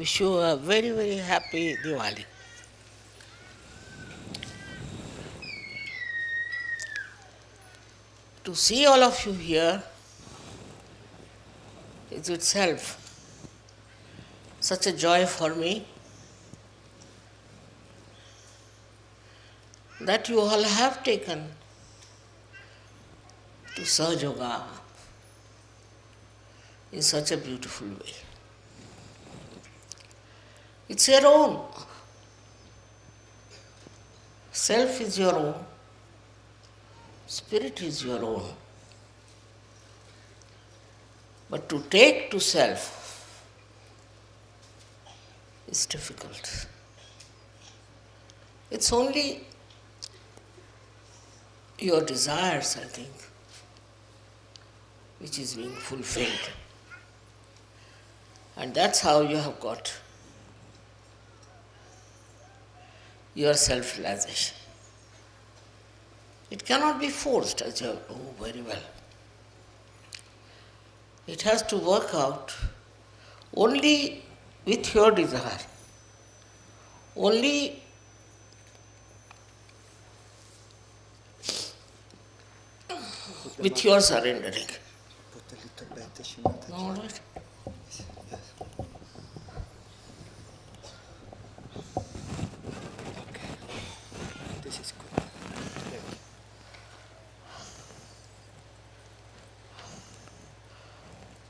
Wish you a very, very happy Diwali. To see all of you here is itself such a joy for me that you all have taken to Sahajoga in such a beautiful way. It's your own. Self is your own. Spirit is your own. But to take to self is difficult. It's only your desires, I think, which is being fulfilled. And that's how you have got your self-realization. It cannot be forced, as you know very well. It has to work out only with your desire, only with your surrendering. All right. This is good.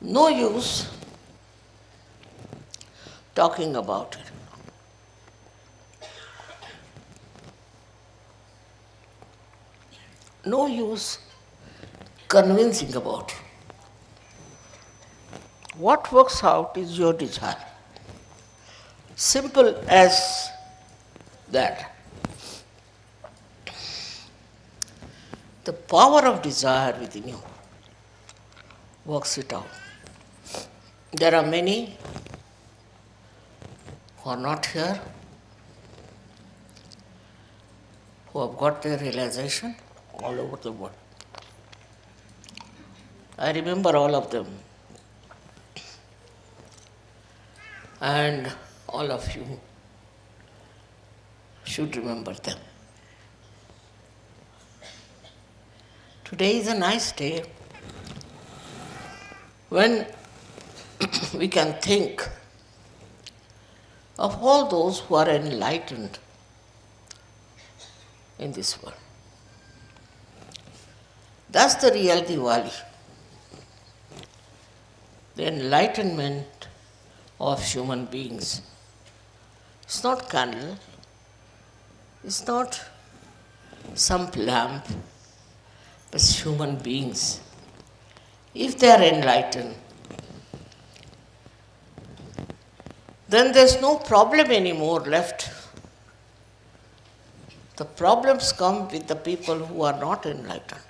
No use talking about it. No use convincing about it. What works out is your desire. Simple as that. The power of desire within you works it out. There are many who are not here, who have got their realization all over the world. I remember all of them. And all of you should remember them. Today is a nice day when we can think of all those who are enlightened in this world. That's the real Diwali. The enlightenment of human beings. It's not candle, it's not some lamp, but human beings. If they are enlightened, then there's no problem anymore left. The problems come with the people who are not enlightened,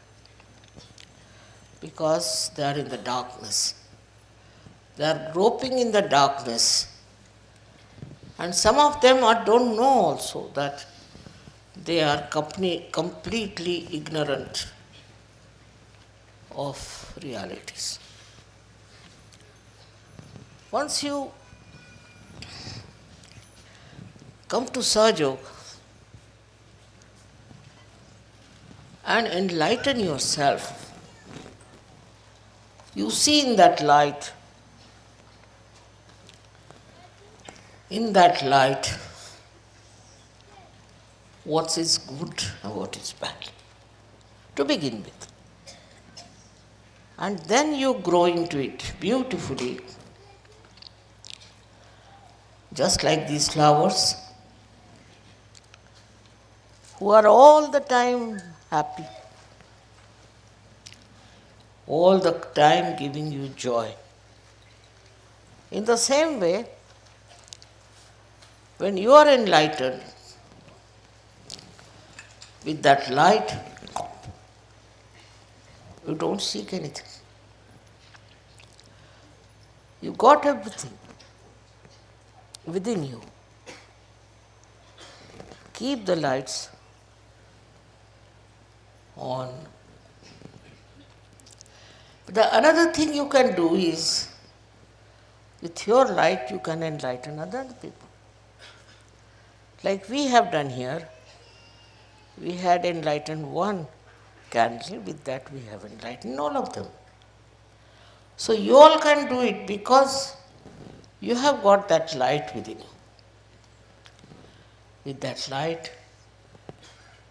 because they are in the darkness. They are groping in the darkness. And some of them don't know also that they are completely ignorant of realities. Once you come to Sahajog and enlighten yourself, you see in that light, what is good and what is bad, to begin with. And then you grow into it beautifully, just like these flowers, who are all the time happy, all the time giving you joy. In the same way, when you are enlightened with that light, you don't seek anything. You got everything within you. Keep the lights on. But the another thing you can do is, With your light, you can enlighten other people. Like we have done here, we had enlightened one candle, with that we have enlightened all of them. So you all can do it because you have got that light within you. With that light,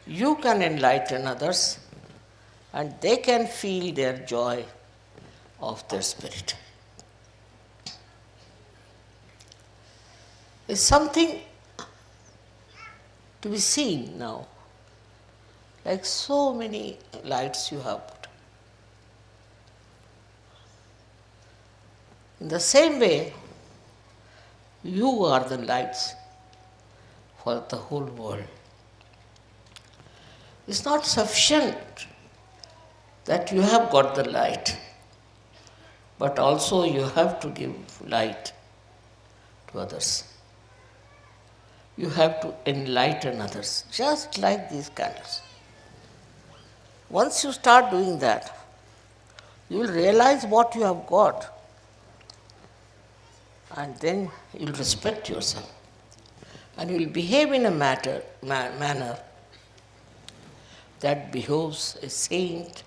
you can enlighten others and they can feel their joy of their spirit. It's something to be seen now. Like so many lights you have put. In the same way, you are the lights for the whole world. It's not sufficient that you have got the light, but also you have to give light to others. You have to enlighten others, just like these candles. Once you start doing that, you will realize what you have got, and then you will respect yourself, and you will behave in a manner that behoves a saint,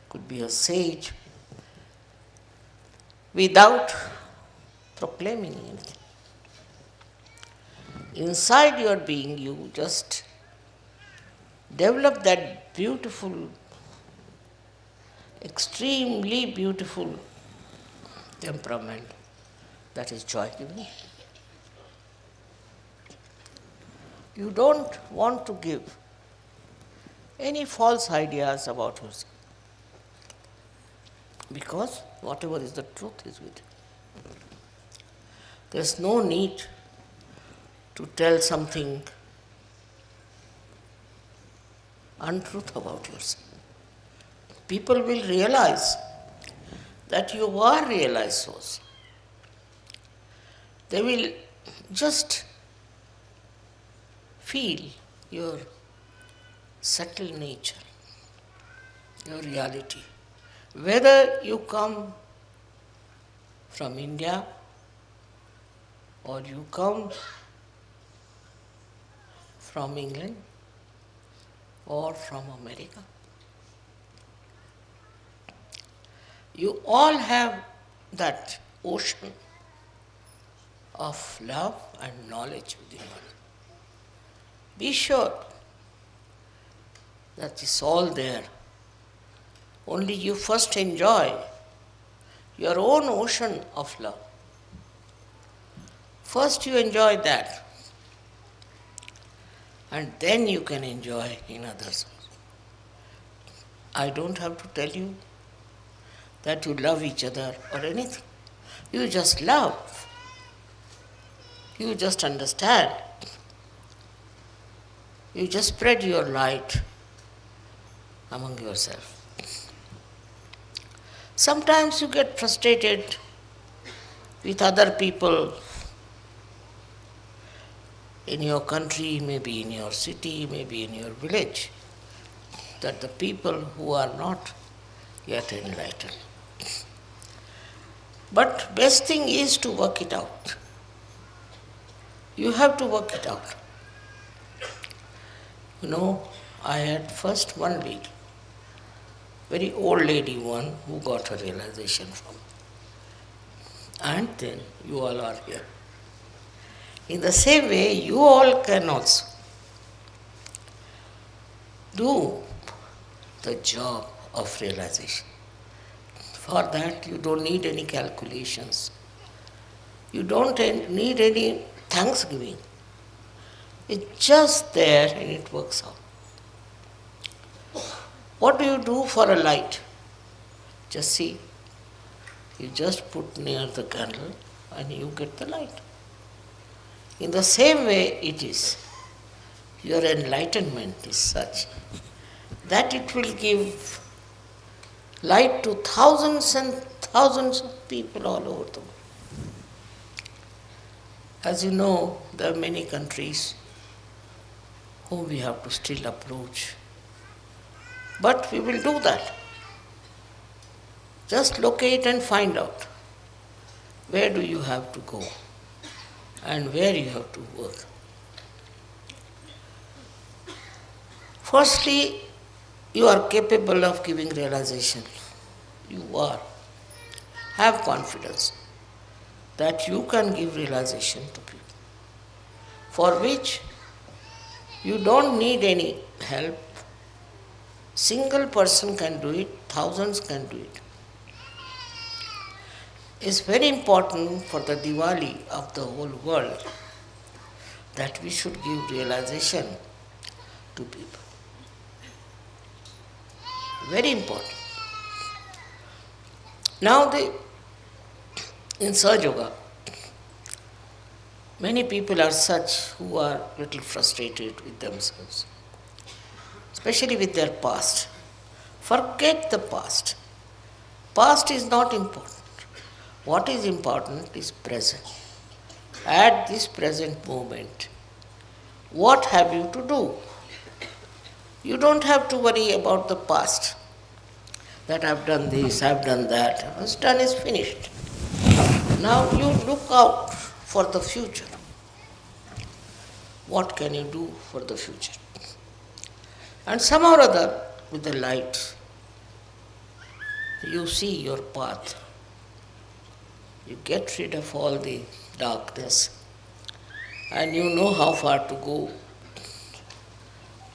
could be a sage, without proclaiming anything. Inside your being, you just develop that beautiful, extremely beautiful temperament that is joy-giving. You don't want to give any false ideas about yourself, because whatever is the truth is with you. There's no need to tell something untruth about yourself. People will realize that you are realized souls. They will just feel your subtle nature, your reality. Whether you come from India or you come from England or from America, you all have that ocean of love and knowledge within you. Be sure that it's all there. Only you first enjoy your own ocean of love. First you enjoy that, and then you can enjoy in others. I don't have to tell you that you love each other or anything. You just love. You just understand. You just spread your light among yourself. Sometimes you get frustrated with other people in your country, maybe in your city, maybe in your village, that the people who are not yet enlightened. But best thing is to work it out. You have to work it out. You know, I had first one lady, very old lady one, who got her realization from me. And then you all are here. In the same way, you all can also do the job of realization. For that, you don't need any calculations. You don't need any thanksgiving. It's just there and it works out. What do you do for a light? Just see. You just put near the candle and you get the light. In the same way it is. Your enlightenment is such that it will give light to thousands and thousands of people all over the world. As you know, there are many countries whom we have to still approach. But we will do that. Just locate and find out. where do you have to go and where you have to work. Firstly, you are capable of giving realization. You are. Have confidence that you can give realization to people, for which you don't need any help. Single person can do it, thousands can do it. It's very important for the Diwali of the whole world that we should give realization to people. Very important. Now in Sahaja Yoga, many people are such who are little frustrated with themselves, especially with their past. Forget the past. Past is not important. What is important is present. At this present moment, what have you to do? You don't have to worry about the past, that I've done this, I've done that. What's done is finished. Now you look out for the future. What can you do for the future? And somehow or other, with the light, you see your path. You get rid of all the darkness, and you know how far to go,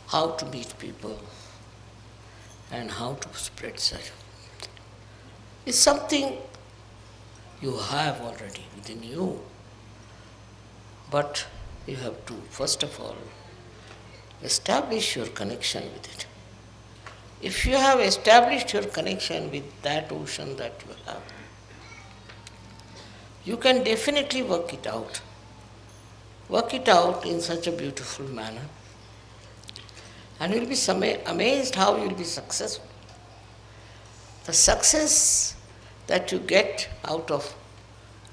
how to meet people, and how to spread such. It's something you have already within you, but you have to, first of all, establish your connection with it. If you have established your connection with that ocean that you have, you can definitely work it out. Work it out in such a beautiful manner. And you'll be amazed how you'll be successful. The success that you get out of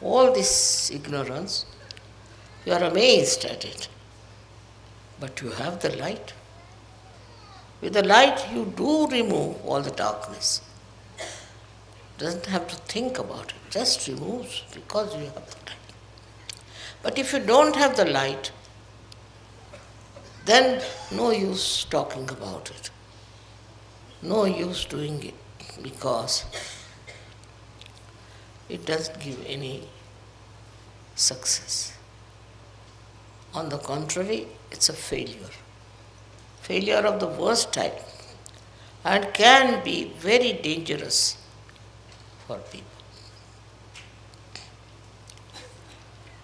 all this ignorance, you are amazed at it. But you have the light. With the light, you do remove all the darkness. Doesn't have to think about it, just removes because you have the light. But if you don't have the light, then no use talking about it. No use doing it because it doesn't give any success. On the contrary, it's a failure. Failure of the worst type and can be very dangerous for people.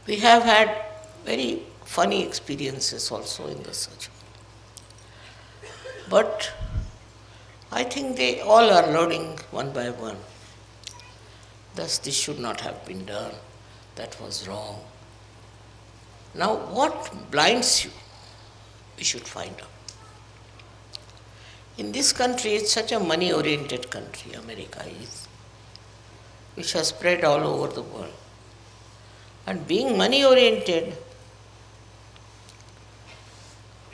We have had very funny experiences also in the search. But I think they all are learning one by one. Thus, this should not have been done. That was wrong. Now, what blinds you? We should find out. In this country, it's such a money-oriented country, America is, which has spread all over the world. And being money-oriented,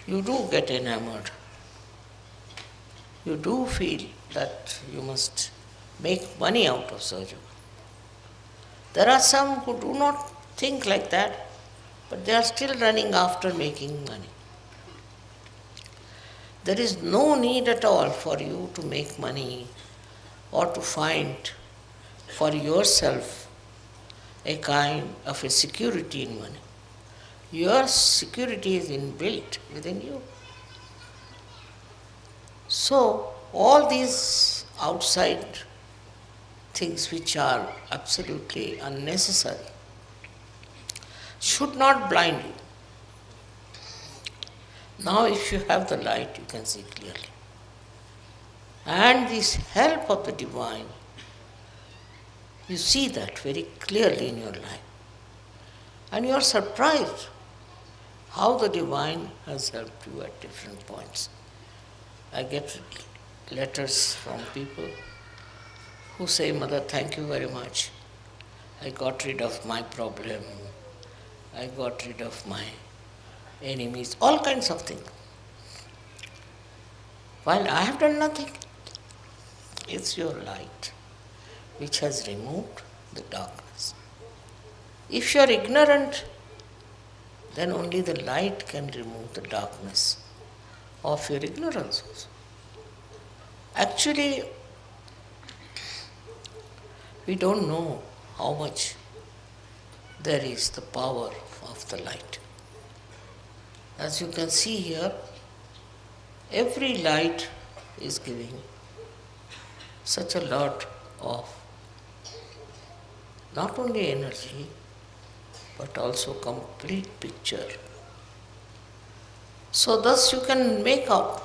you do get enamored. You do feel that you must make money out of surgery. There are some who do not think like that, but they are still running after making money. There is no need at all for you to make money or to find for yourself a kind of a security in money. Your security is inbuilt within you. So, all these outside things which are absolutely unnecessary should not blind you. Now, if you have the light, you can see clearly. And this help of the divine, you see that very clearly in your life. And you are surprised how the divine has helped you at different points. I get letters from people who say, Mother, thank you very much. I got rid of my problem. I got rid of my enemies, all kinds of things. While I have done nothing, it's your light which has removed the darkness. If you are ignorant, then only the light can remove the darkness of your ignorance also. Actually, we don't know how much there is the power of the light. As you can see here, every light is giving such a lot of not only energy but also complete picture. So thus you can make out.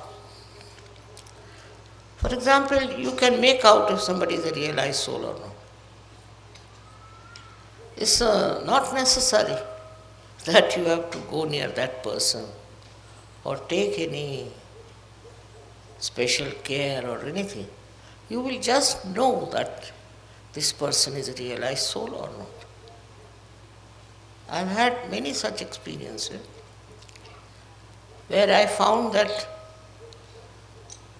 For example, you can make out if somebody is a realized soul or not. It's not necessary that you have to go near that person or take any special care or anything. You will just know that this person is a realized soul or not. I've had many such experiences where I found that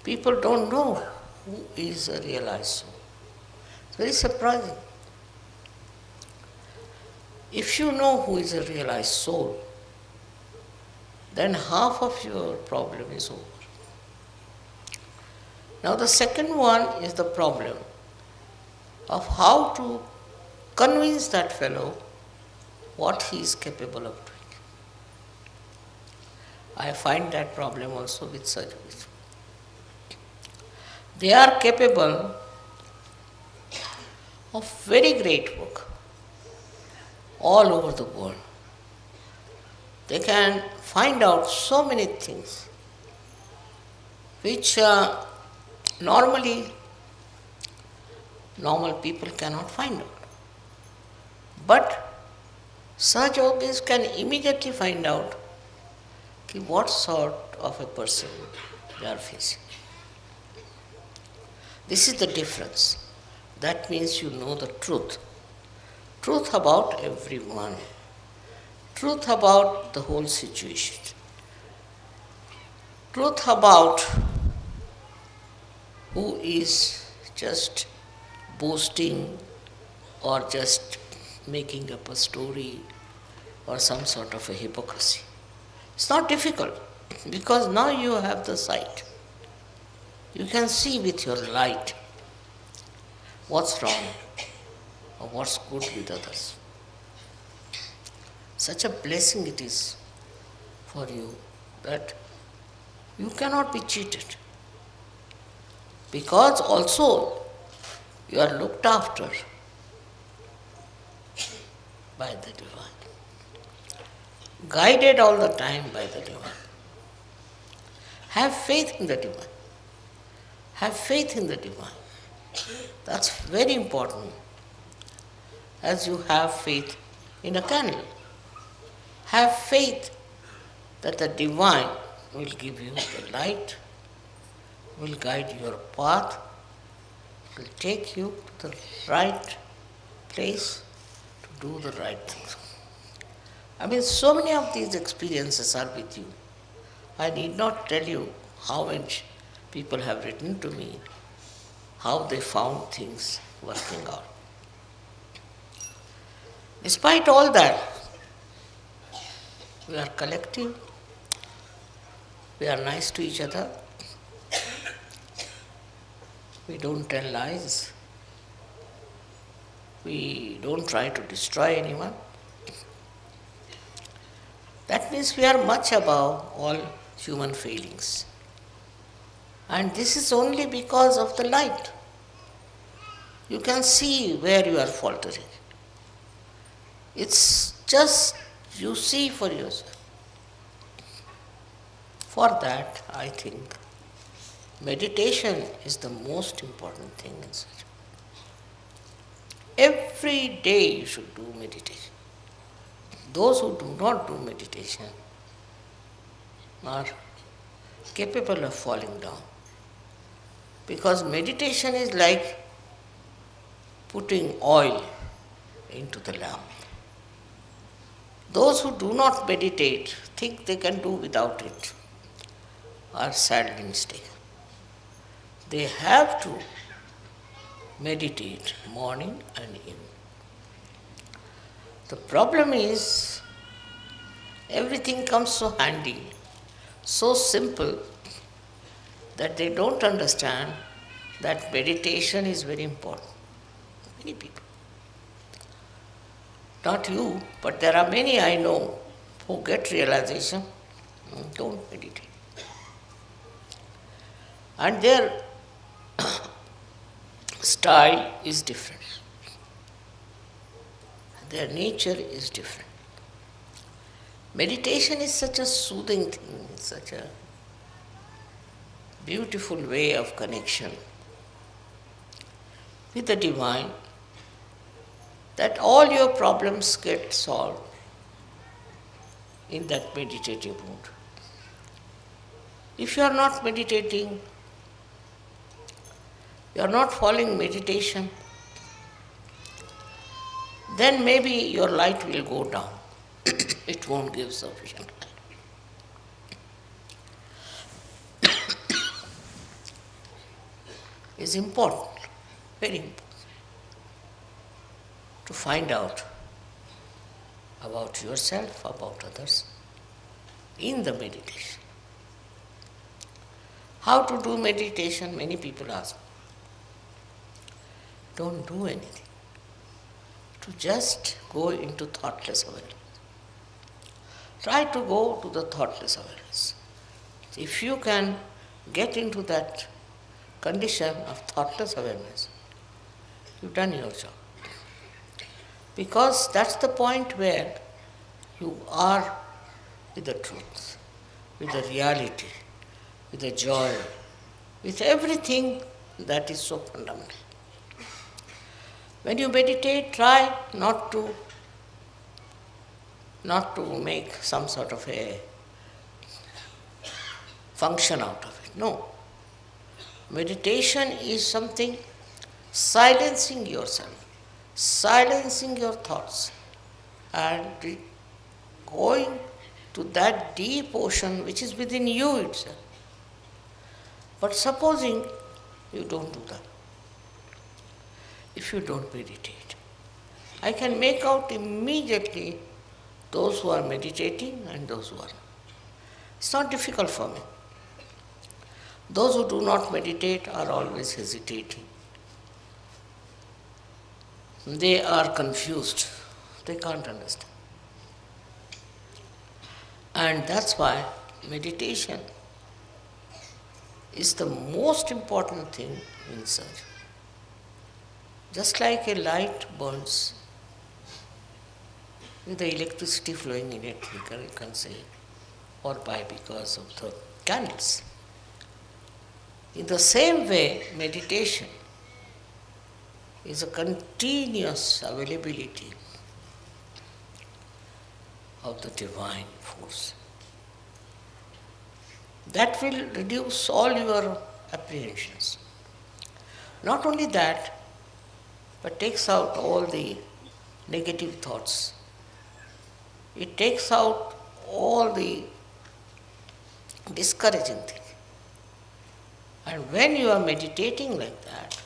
people don't know who is a realized soul. It's very surprising. If you know who is a realized soul, then half of your problem is over. Now the second one is the problem of how to convince that fellow what he is capable of doing. I find that problem also with surgeries. They are capable of very great work all over the world. They can find out so many things which normally normal people cannot find out. But such yogis can immediately find out what sort of a person they are facing. This is the difference. That means you know the truth. Truth about everyone. Truth about the whole situation. Truth about who is just boasting or just making up a story or some sort of a hypocrisy. It's not difficult because now you have the sight. You can see with your light what's wrong or what's good with others. Such a blessing it is for you that you cannot be cheated. Because also you are looked after by the divine, guided all the time by the divine. Have faith in the divine. Have faith in the divine. That's very important. As you have faith in a candle. Have faith that the divine will give you the light, will guide your path, will take you to the right place to do the right things. I mean, so many of these experiences are with you. I need not tell you how much people have written to me, how they found things working out. Despite all that, we are collective, we are nice to each other, we don't tell lies, we don't try to destroy anyone. That means we are much above all human failings. And this is only because of the light. You can see where you are faltering. It's just you see for yourself. For that, I think meditation is the most important thing in such. Every day you should do meditation. Those who do not do meditation are capable of falling down. Because meditation is like putting oil into the lamp. Those who do not meditate, think they can do without it, are sadly mistaken. They have to meditate morning and evening. The problem is everything comes so handy, so simple, that they don't understand that meditation is very important. Many people. Not you, but there are many I know who get realization, don't meditate. And their style is different. Their nature is different. Meditation is such a soothing thing, such a beautiful way of connection with the divine, that all your problems get solved in that meditative mood. If you are not meditating, you are not following meditation, then maybe your light will go down. It won't give sufficient light. It's important, very important, to find out about yourself, about others, in the meditation. How to do meditation? Many people ask. Don't do anything. To just go into thoughtless awareness. Try to go to the thoughtless awareness. If you can get into that condition of thoughtless awareness, you've done your job. Because that's the point where you are with the truth, with the reality, with the joy, with everything that is so fundamental. When you meditate, try not to make some sort of a function out of it. No. Meditation is something silencing yourself, silencing your thoughts, and going to that deep ocean which is within you itself. But supposing you don't do that, if you don't meditate, I can make out immediately those who are meditating and those who are not. It's not difficult for me. Those who do not meditate are always hesitating. They are confused. They can't understand. And that's why meditation is the most important thing in search. Just like a light burns with the electricity flowing in it, you can say, or by because of the candles. In the same way, meditation is a continuous availability of the divine force. That will reduce all your apprehensions. Not only that, but takes out all the negative thoughts. It takes out all the discouraging things. And when you are meditating like that,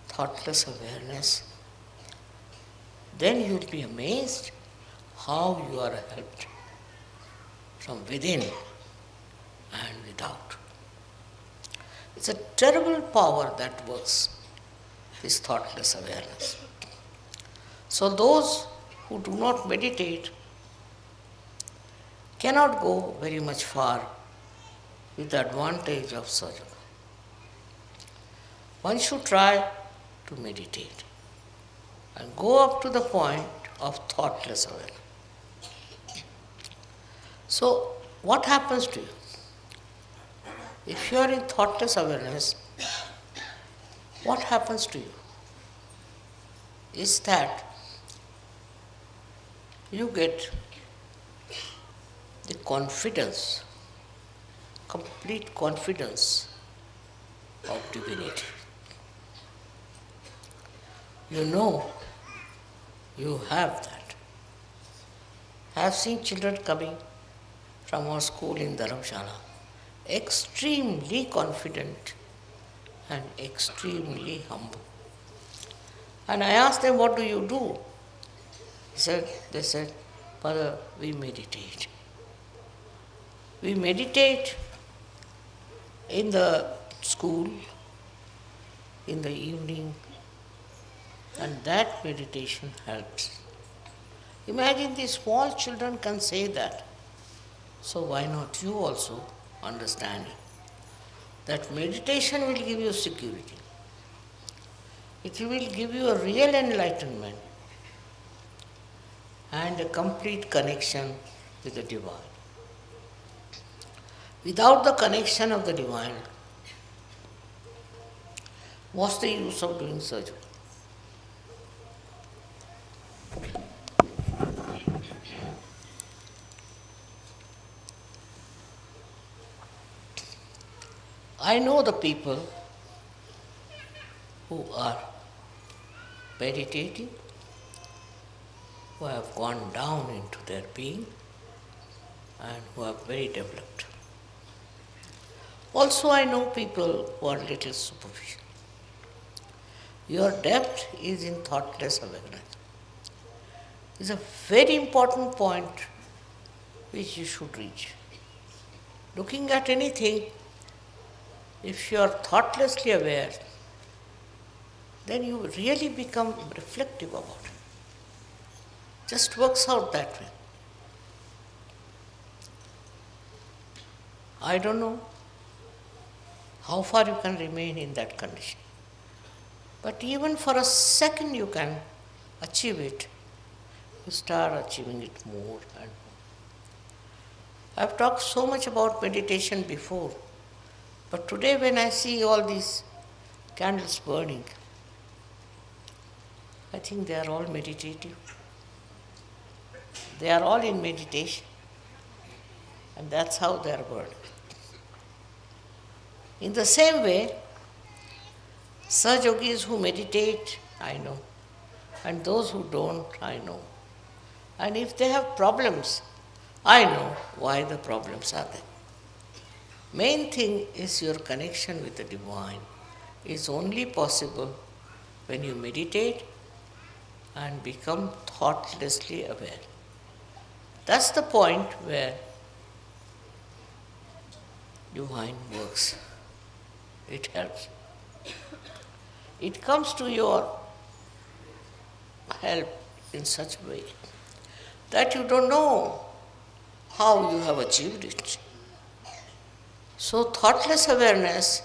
thoughtless awareness, then you will be amazed how you are helped from within and without. It's a terrible power that works, this thoughtless awareness. So those who do not meditate cannot go very much far with the advantage of sadhana. One should try to meditate and go up to the point of thoughtless awareness. So, what happens to you? If you are in thoughtless awareness, what happens to you is that you get the confidence, complete confidence of divinity. You know you have that. I have seen children coming from our school in Dharamshala, extremely confident and extremely humble. And I asked them, what do you do? They said, Father, we meditate. We meditate in the school, in the evening, and that meditation helps. Imagine these small children can say that. So why not you also understand that meditation will give you security. It will give you a real enlightenment and a complete connection with the divine. Without the connection of the divine, what's the use of doing surgery? I know the people who are meditating, who have gone down into their being and who are very developed. Also, I know people who are little superficial. Your depth is in thoughtless awareness. It's a very important point which you should reach. Looking at anything, if you are thoughtlessly aware, then you really become reflective about it. Just works out that way. I don't know how far you can remain in that condition. But even for a second you can achieve it, you start achieving it more and more. I've talked so much about meditation before, but today when I see all these candles burning, I think they are all meditative. They are all in meditation, and that's how they are burning. In the same way, such yogis who meditate, I know, and those who don't, I know. And if they have problems, I know why the problems are there. Main thing is your connection with the divine is only possible when you meditate and become thoughtlessly aware. That's the point where divine works. It helps. It comes to your help in such a way that you don't know how you have achieved it. So thoughtless awareness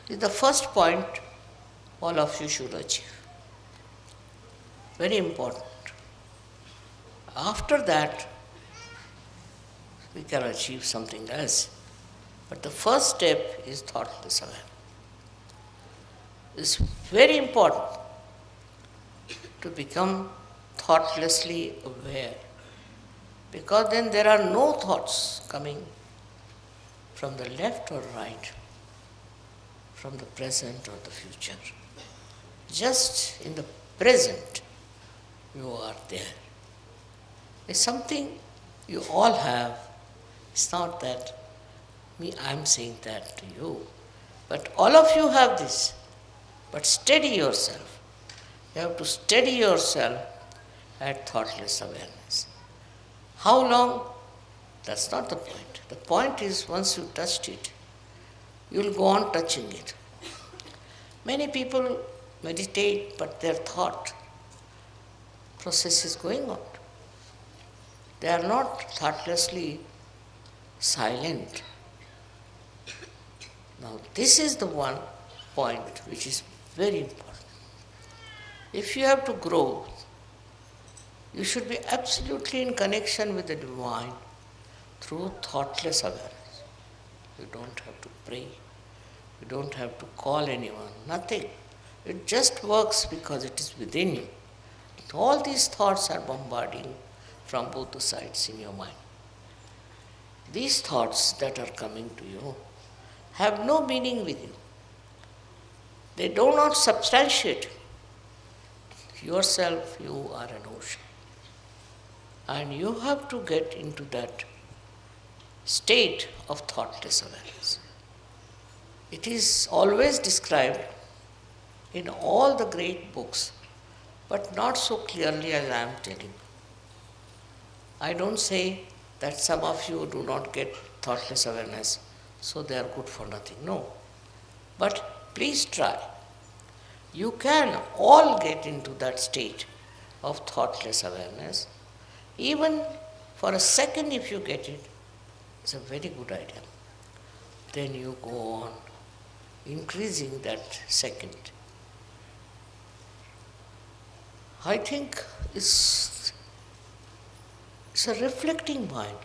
is the first point all of you should achieve. Very important. After that, we can achieve something else. But the first step is thoughtless awareness. It's very important to become thoughtlessly aware, because then there are no thoughts coming from the left or right, from the present or the future. Just in the present, you are there. It's something you all have. It's not that I'm saying that to you, but all of you have this. But steady yourself. You have to steady yourself at thoughtless awareness. How long? That's not the point. The point is once you touched it, you'll go on touching it. Many people meditate, but their thought process is going on. They are not thoughtlessly silent. Now, this is the one point which is very important. If you have to grow, you should be absolutely in connection with the divine through thoughtless awareness. You don't have to pray. You don't have to call anyone. Nothing. It just works because it is within you. All these thoughts are bombarding from both the sides in your mind. These thoughts that are coming to you have no meaning with you. They do not substantiate yourself. You are an ocean. And you have to get into that state of thoughtless awareness. It is always described in all the great books, but not so clearly as I am telling. I don't say that some of you do not get thoughtless awareness, so they are good for nothing. No. But please try. You can all get into that state of thoughtless awareness. Even for a second, if you get it, it's a very good idea. Then you go on increasing that second. I think it's a reflecting mind.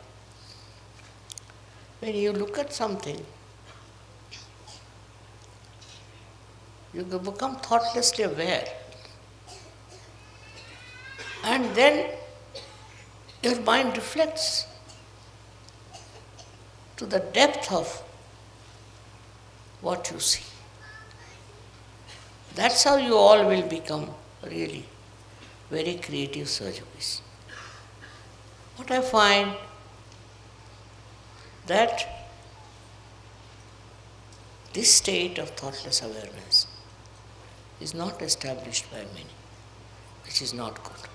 When you look at something, you become thoughtlessly aware. And then your mind reflects to the depth of what you see. That's how you all will become really very creative surgeons. What I find that this state of thoughtless awareness is not established by many, which is not good.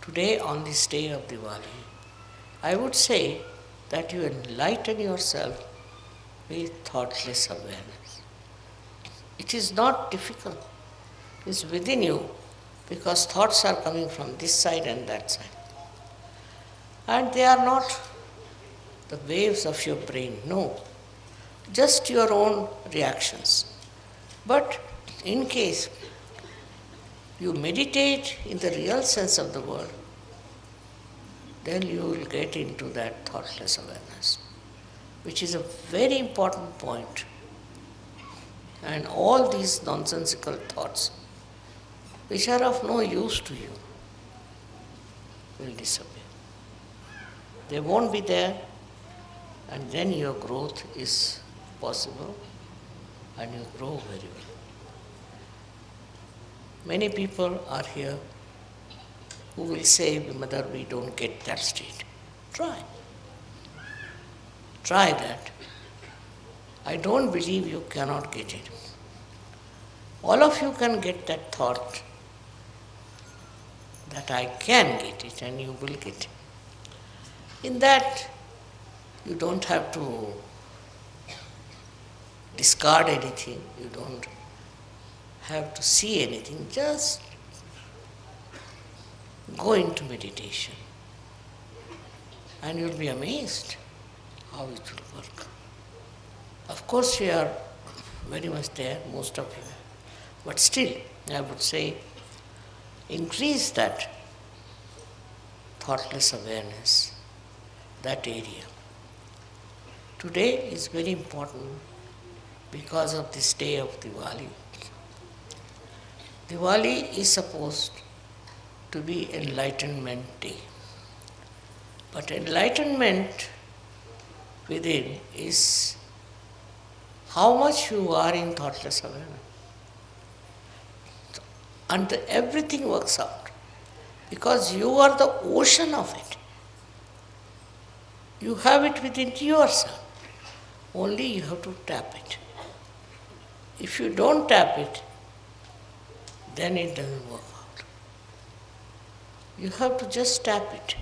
Today, on this day of Diwali, I would say that you enlighten yourself with thoughtless awareness. It is not difficult. It is within you, because thoughts are coming from this side and that side. And they are not the waves of your brain, no, just your own reactions. But in case you meditate in the real sense of the word, then you will get into that thoughtless awareness, which is a very important point. And all these nonsensical thoughts, which are of no use to you, will disappear. They won't be there, and then your growth is possible, and you grow very well. Many people are here who will say, Mother, we don't get that state. Try. Try that. I don't believe you cannot get it. All of you can get that thought that I can get it, and you will get it. In that, you don't have to discard anything, you don't have to see anything, just go into meditation. And you'll be amazed how it will work. Of course, you are very much there, most of you. But still, I would say, increase that thoughtless awareness, that area. Today is very important because of this day of Diwali. Diwali is supposed to be Enlightenment Day. But enlightenment within is how much you are in thoughtless awareness. And everything works out because you are the ocean of it. You have it within yourself. Only you have to tap it. If you don't tap it, then it doesn't work out. You have to just tap it.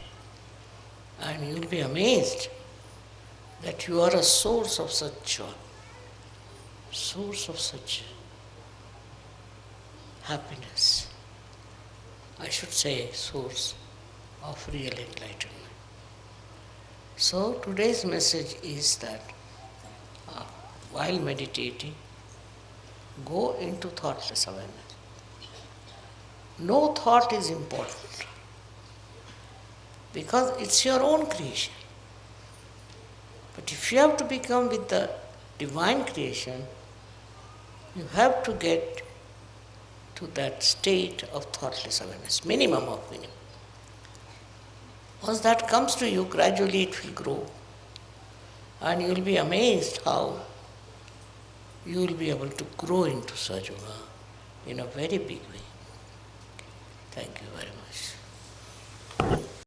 And you'll be amazed that you are a source of such joy, source of such happiness. I should say source of real enlightenment. So today's message is that while meditating, go into thoughtless awareness. No thought is important because it's your own creation. But if you have to become with the divine creation, you have to get to that state of thoughtless awareness, minimum of minimum. Once that comes to you, gradually it will grow. And you will be amazed how you will be able to grow into Sahaja in a very big way. Thank you very much.